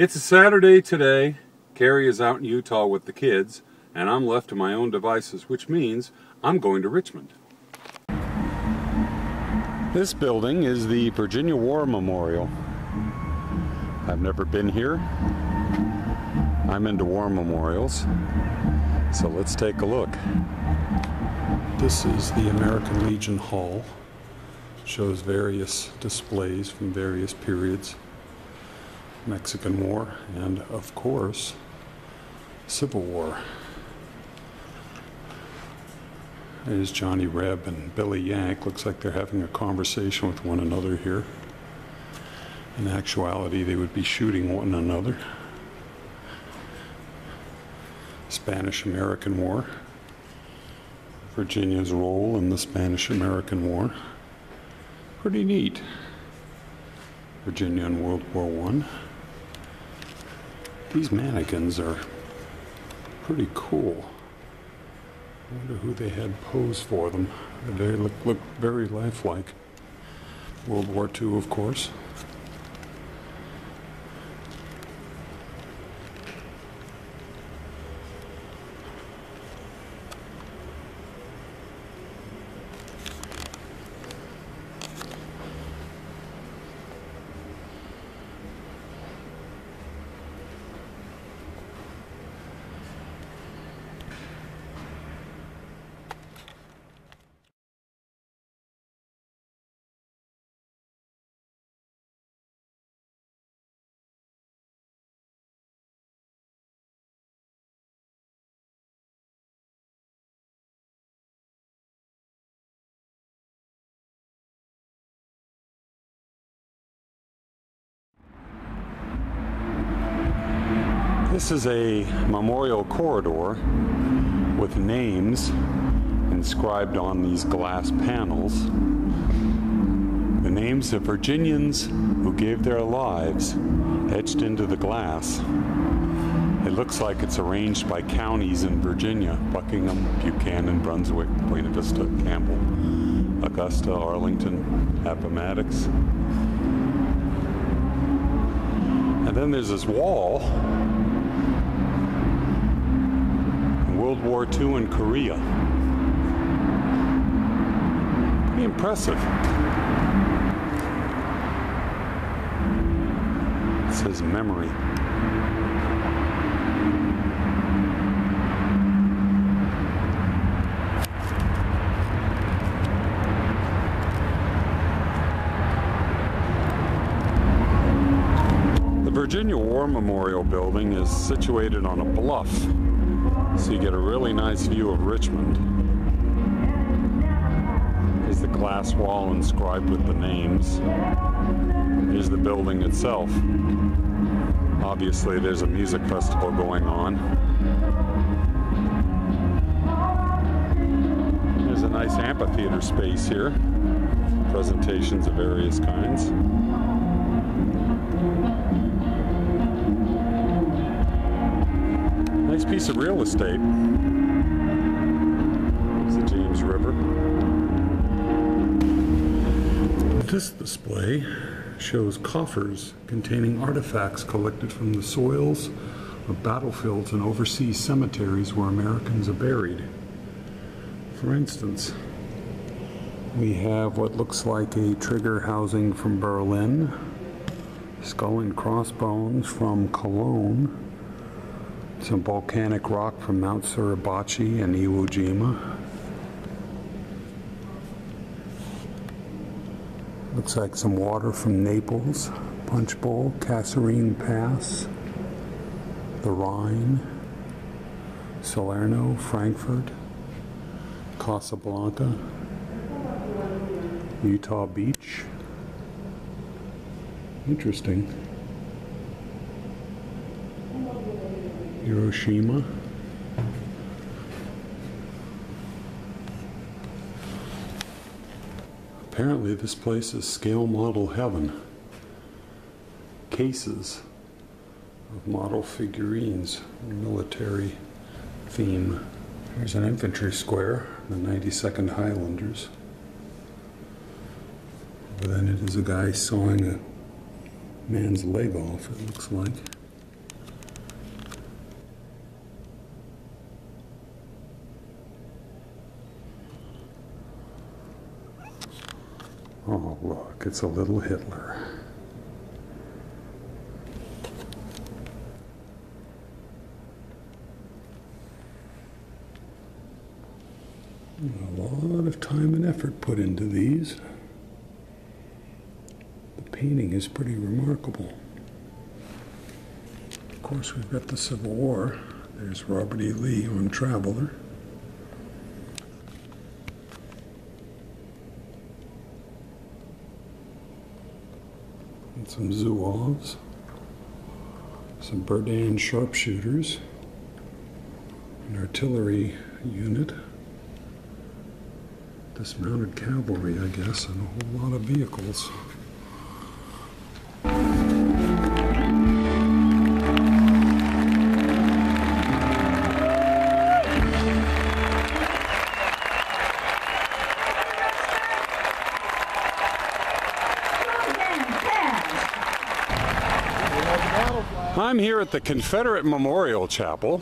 It's a Saturday today. Carrie is out in Utah with the kids, and I'm left to my own devices, which means I'm going to Richmond. This building is the Virginia War Memorial. I've never been here. I'm into war memorials, so let's take a look. This is the American Legion Hall. It shows various displays from various periods. Mexican War and, of course, Civil War. There's Johnny Reb and Billy Yank. Looks like they're having a conversation with one another here. In actuality, they would be shooting one another. Spanish-American War. Virginia's role in the Spanish-American War. Pretty neat. Virginia in World War I. These mannequins are pretty cool. I wonder who they had pose for them. They look very lifelike. World War II, of course. This is a memorial corridor with names inscribed on these glass panels. The names of Virginians who gave their lives etched into the glass. It looks like it's arranged by counties in Virginia: Buckingham, Buchanan, Brunswick, Buena Vista, Campbell, Augusta, Arlington, Appomattox. And then there's this wall. World War II in Korea. Pretty impressive. It says memory. The Virginia War Memorial Building is situated on a bluff, so you get a really nice view of Richmond. Here's the glass wall inscribed with the names. Here's the building itself. Obviously there's a music festival going on. There's a nice amphitheater space here. Presentations of various kinds. Nice piece of real estate. There's the James River. This display shows coffers containing artifacts collected from the soils of battlefields and overseas cemeteries where Americans are buried. For instance, we have what looks like a trigger housing from Berlin, skull and crossbones from Cologne, some volcanic rock from Mount Suribachi and Iwo Jima. Looks like some water from Naples, Punch Bowl, Kasserine Pass, the Rhine, Salerno, Frankfurt, Casablanca, Utah Beach. Interesting. Hiroshima. Apparently this place is scale model heaven. Cases of model figurines, military theme. Here's an infantry square, the 92nd Highlanders. But then it is a guy sawing a man's leg off, it looks like. Oh, look, it's a little Hitler. A lot of time and effort put into these. The painting is pretty remarkable. Of course, we've got the Civil War. There's Robert E. Lee on Traveler. And some Zouaves. Some Berdan sharpshooters. An artillery unit. Dismounted cavalry, I guess, and a whole lot of vehicles. I'm here at the Confederate Memorial Chapel,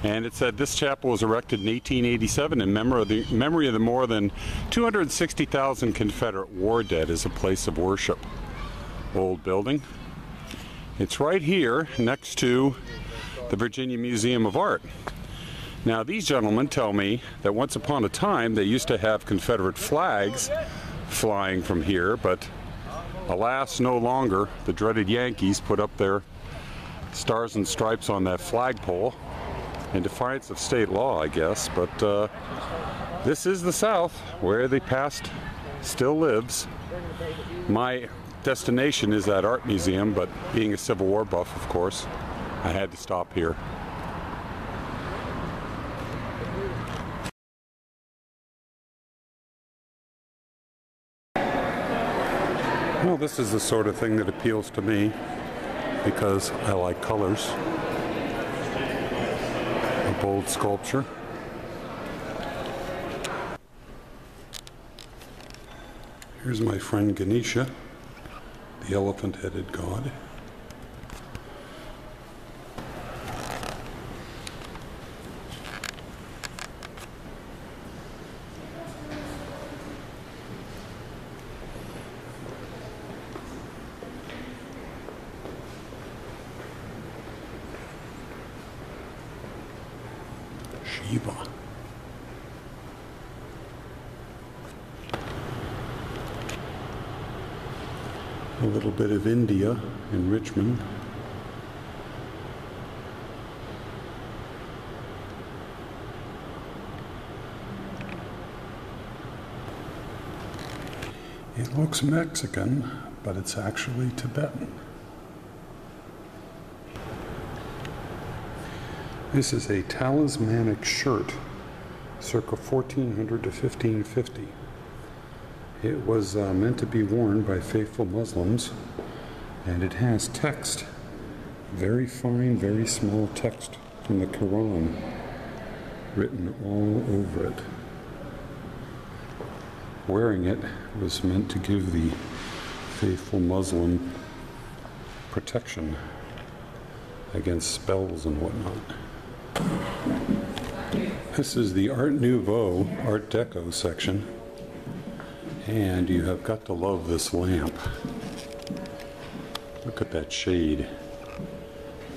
and it said this chapel was erected in 1887 in memory of the more than 260,000 Confederate war dead as a place of worship. Old building. It's right here next to the Virginia Museum of Art. Now these gentlemen tell me that once upon a time they used to have Confederate flags flying from here, but alas, no longer. The dreaded Yankees put up their stars and stripes on that flagpole in defiance of state law, I guess. But this is the South, where the past still lives. My destination is that art museum, but being a Civil War buff, of course, I had to stop here. Well, this is the sort of thing that appeals to me because I like colors. A bold sculpture. Here's my friend Ganesha, the elephant-headed god. Shiva. A little bit of India in Richmond. It looks Mexican, but it's actually Tibetan. This is a talismanic shirt, circa 1400 to 1550. It was meant to be worn by faithful Muslims, and it has text, very fine, very small text from the Quran, written all over it. Wearing it was meant to give the faithful Muslim protection against spells and whatnot. This is the Art Nouveau, Art Deco section, and you have got to love this lamp. Look at that shade.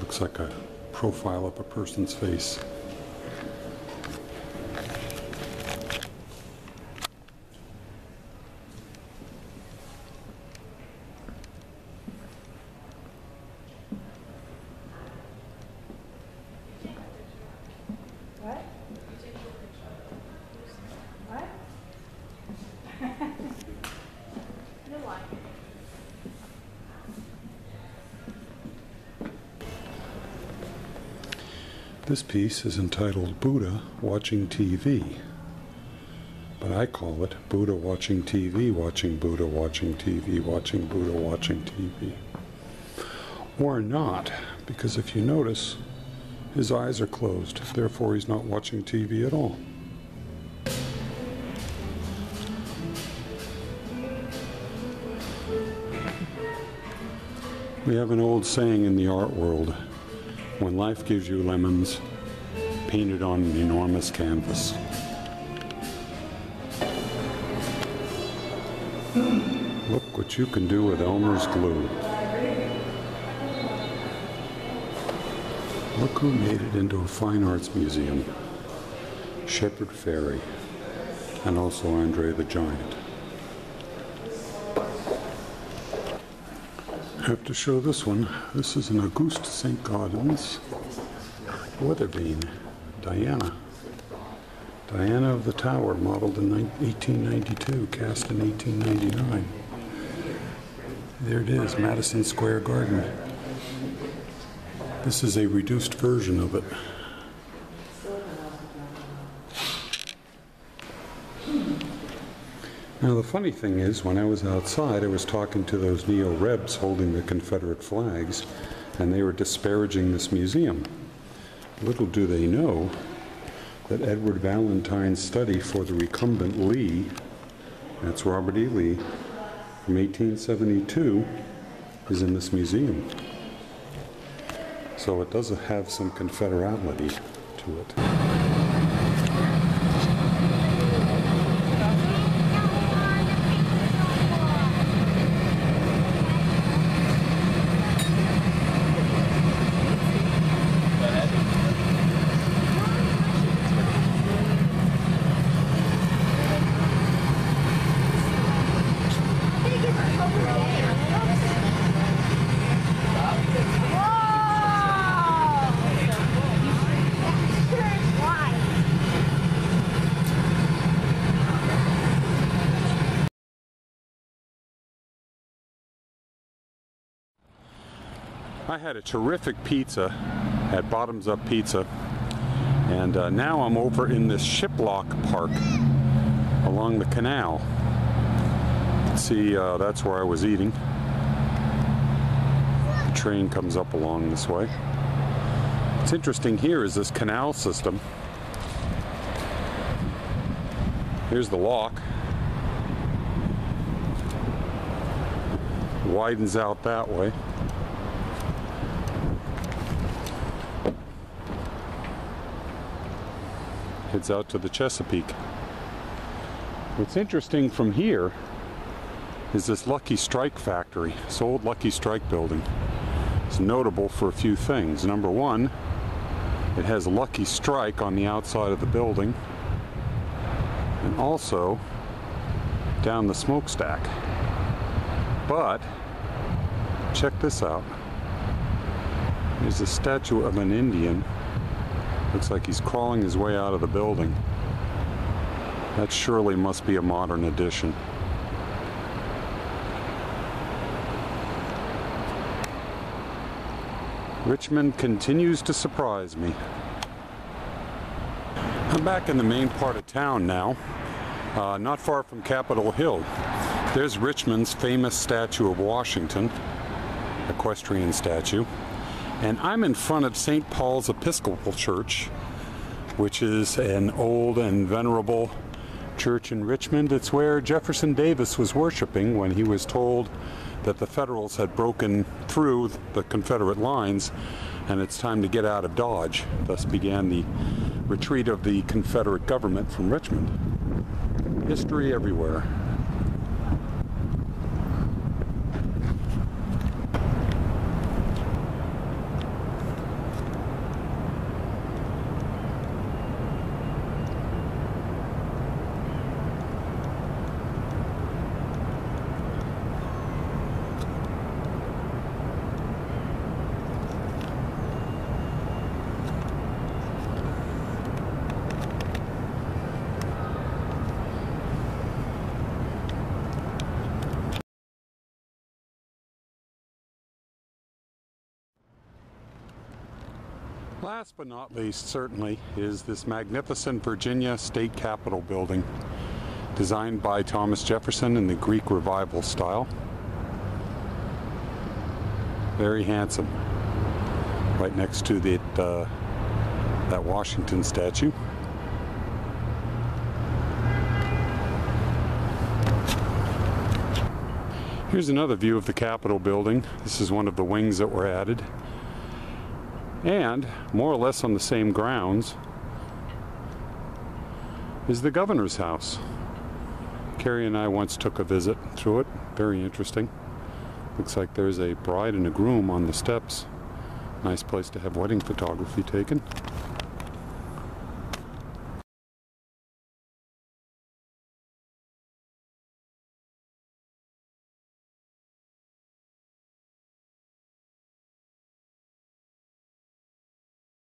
Looks like a profile of a person's face. This piece is entitled Buddha Watching TV, but I call it Buddha Watching TV, Watching Buddha Watching TV, Watching Buddha Watching TV. Or not, because if you notice, his eyes are closed, therefore he's not watching TV at all. We have an old saying in the art world: when life gives you lemons, paint it on an enormous canvas. Look what you can do with Elmer's glue. Look who made it into a fine arts museum. Shepard Fairey, and also Andre the Giant. I have to show this one. This is an Auguste St. Gaudens weather vane, Diana. Diana of the Tower, modeled in 1892, cast in 1899. There it is, Madison Square Garden. This is a reduced version of it. Now the funny thing is, when I was outside, I was talking to those neo-rebs holding the Confederate flags, and they were disparaging this museum. Little do they know that Edward Valentine's study for the recumbent Lee, that's Robert E. Lee, from 1872, is in this museum. So it does have some Confederality to it. I had a terrific pizza at Bottoms Up Pizza, and now I'm over in this Shiplock Park along the canal. You can see that's where I was eating. The train comes up along this way. What's interesting here is this canal system. Here's the lock. It widens out that way. Heads out to the Chesapeake. What's interesting from here is this Lucky Strike factory, this old Lucky Strike building. It's notable for a few things. Number one, it has Lucky Strike on the outside of the building, and also down the smokestack. But check this out. There's a statue of an Indian. Looks like he's crawling his way out of the building. That surely must be a modern addition. Richmond continues to surprise me. I'm back in the main part of town now, not far from Capitol Hill. There's Richmond's famous statue of Washington, equestrian statue. And I'm in front of St. Paul's Episcopal Church, which is an old and venerable church in Richmond. It's where Jefferson Davis was worshiping when he was told that the Federals had broken through the Confederate lines and it's time to get out of Dodge. Thus began the retreat of the Confederate government from Richmond. History everywhere. Last but not least, certainly, is this magnificent Virginia State Capitol building, designed by Thomas Jefferson in the Greek Revival style. Very handsome. Right next to that Washington statue. Here's another view of the Capitol building. This is one of the wings that were added. And, more or less on the same grounds, is the governor's house. Carrie and I once took a visit through it. Very interesting. Looks like there's a bride and a groom on the steps. Nice place to have wedding photography taken.